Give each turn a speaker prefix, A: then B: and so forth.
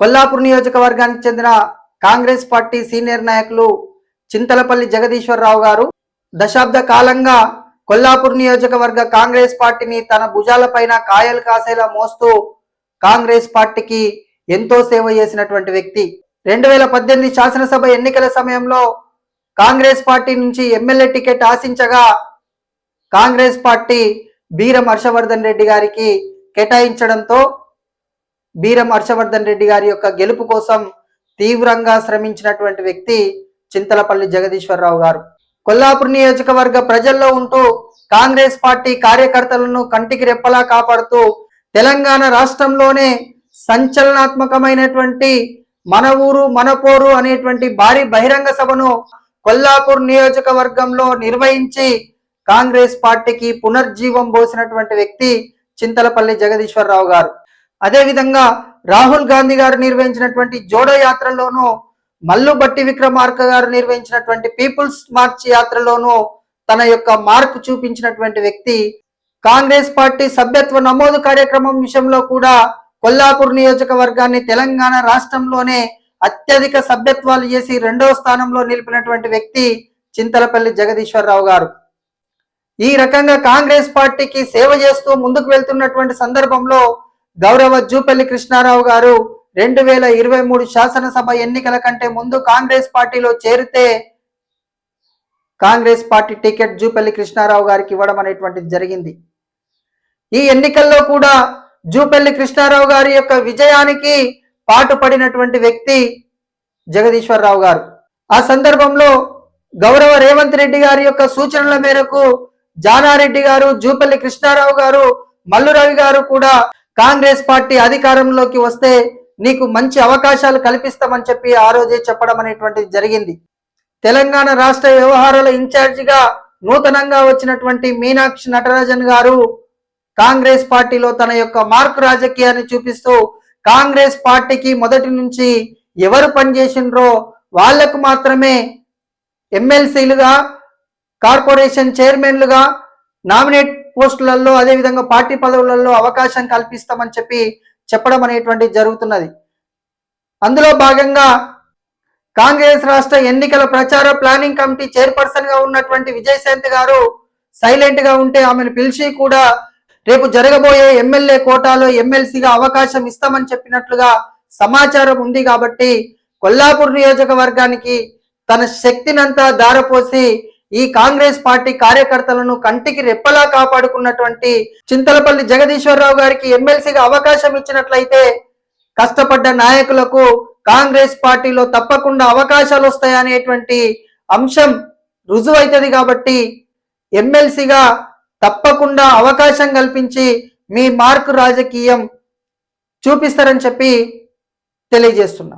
A: కొల్లాపూర్ నియోజకవర్గానికి చెందిన Congress party senior నాయకులు చింతలపల్లి జగదీశ్వరరావు గారు దశాబ్ద కాలంగా కొల్లాపూర్ నియోజకవర్గ కాంగ్రెస్ పార్టీని తన భుజాలపైన కాయలు కాసేలా మోస్తూ కాంగ్రెస్ పార్టీకి ఎంతో సేవ చేసినటువంటి వ్యక్తి. 2018 శాసనసభ ఎన్నికల సమయంలో కాంగ్రెస్ పార్టీ నుంచి ఎమ్మెల్యే టికెట్ ఆశించగా కాంగ్రెస్ పార్టీ బీరం హర్షవర్ధన్ రెడ్డి గారికి కేటాయించడంతో బీరం హర్షవర్ధన్ రెడ్డి గారి యొక్క గెలుపు కోసం తీవ్రంగా శ్రమించినటువంటి వ్యక్తి చింతలపల్లి జగదీశ్వరరావు గారు. కొల్లాపూర్ నియోజకవర్గ ప్రజల్లో ఉంటూ కాంగ్రెస్ పార్టీ కార్యకర్తలను కంటికి రెప్పలా కాపాడుతూ తెలంగాణ రాష్ట్రంలోనే సంచలనాత్మకమైనటువంటి మన ఊరు మన పోరు అనేటువంటి భారీ బహిరంగ సభను కొల్లాపూర్ నియోజకవర్గంలో నిర్వహించి కాంగ్రెస్ పార్టీకి పునర్జీవం పోసినటువంటి వ్యక్తి చింతలపల్లి జగదీశ్వరరావు గారు. అదేవిధంగా రాహుల్ గాంధీ గారు నిర్వహించినటువంటి జోడో యాత్రలోనూ, మల్లు బట్టి విక్రమార్క గారు నిర్వహించినటువంటి పీపుల్స్ మార్చ్ యాత్రలోనూ తన యొక్క మార్కు చూపించినటువంటి వ్యక్తి. కాంగ్రెస్ పార్టీ సభ్యత్వ నమోదు కార్యక్రమం విషయంలో కూడా కొల్లాపూర్ నియోజకవర్గాన్ని తెలంగాణ రాష్ట్రంలోనే అత్యధిక సభ్యత్వాలు చేసి 2వ స్థానంలో నిలిపినటువంటి వ్యక్తి చింతలపల్లి జగదీశ్వరరావు గారు. ఈ రకంగా కాంగ్రెస్ పార్టీకి సేవ చేస్తూ ముందుకు వెళ్తున్నటువంటి సందర్భంలో గౌరవ జూపల్లి కృష్ణారావు గారు 2023 శాసనసభ ఎన్నికల కంటే ముందు కాంగ్రెస్ పార్టీలో చేరితే కాంగ్రెస్ పార్టీ టికెట్ జూపల్లి కృష్ణారావు గారికి ఇవ్వడం అనేటువంటిది జరిగింది. ఈ ఎన్నికల్లో కూడా జూపల్లి కృష్ణారావు గారి యొక్క విజయానికి పాటుపడినటువంటి వ్యక్తి జగదీశ్వరరావు గారు. ఆ సందర్భంలో గౌరవ రేవంత్ రెడ్డి గారి యొక్క సూచనల మేరకు జానారెడ్డి గారు, జూపల్లి కృష్ణారావు గారు, మల్లు రవి గారు కూడా కాంగ్రెస్ పార్టీ అధికారంలోకి వస్తే నీకు మంచి అవకాశాలు కల్పిస్తామని చెప్పి ఆ రోజే చెప్పడం అనేటువంటిది జరిగింది. తెలంగాణ రాష్ట్ర వ్యవహారాల ఇన్ఛార్జిగా నూతనంగా వచ్చినటువంటి మీనాక్షి నటరాజన్ గారు కాంగ్రెస్ పార్టీలో తన యొక్క మార్కు రాజకీయాన్ని చూపిస్తూ కాంగ్రెస్ పార్టీకి మొదటి నుంచి ఎవరు పనిచేసినరో వాళ్లకు మాత్రమే ఎమ్మెల్సీలుగా, కార్పొరేషన్ చైర్మన్లుగా, నామినేట్ పోస్టులలో, అదేవిధంగా పార్టీ పదవులలో అవకాశం కల్పిస్తామని చెప్పడం అనేటువంటిది జరుగుతున్నది. అందులో భాగంగా కాంగ్రెస్ రాష్ట్ర ఎన్నికల ప్రచార ప్లానింగ్ కమిటీ చైర్పర్సన్ గా ఉన్నటువంటి విజయశాంతి గారు సైలెంట్ గా ఉంటే ఆమెను పిలిచి కూడా రేపు జరగబోయే ఎమ్మెల్యే కోటాలో ఎమ్మెల్సీగా అవకాశం ఇస్తామని చెప్పినట్లుగా సమాచారం ఉంది. కాబట్టి కొల్లాపూర్ నియోజకవర్గానికి తన శక్తినంతా దారపోసి ఈ కాంగ్రెస్ పార్టీ కార్యకర్తలను కంటికి రెప్పలా కాపాడుకున్నటువంటి చింతలపల్లి జగదీశ్వరరావు గారికి ఎమ్మెల్సీగా అవకాశం ఇచ్చినట్లయితే కష్టపడ్డ నాయకులకు కాంగ్రెస్ పార్టీలో తప్పకుండా అవకాశాలు వస్తాయనేటువంటి అంశం రుజువైతుంది. కాబట్టి ఎమ్మెల్సీగా తప్పకుండా అవకాశం కల్పించి మీ మార్కు రాజకీయం చూపిస్తారని చెప్పి తెలియజేస్తున్నా.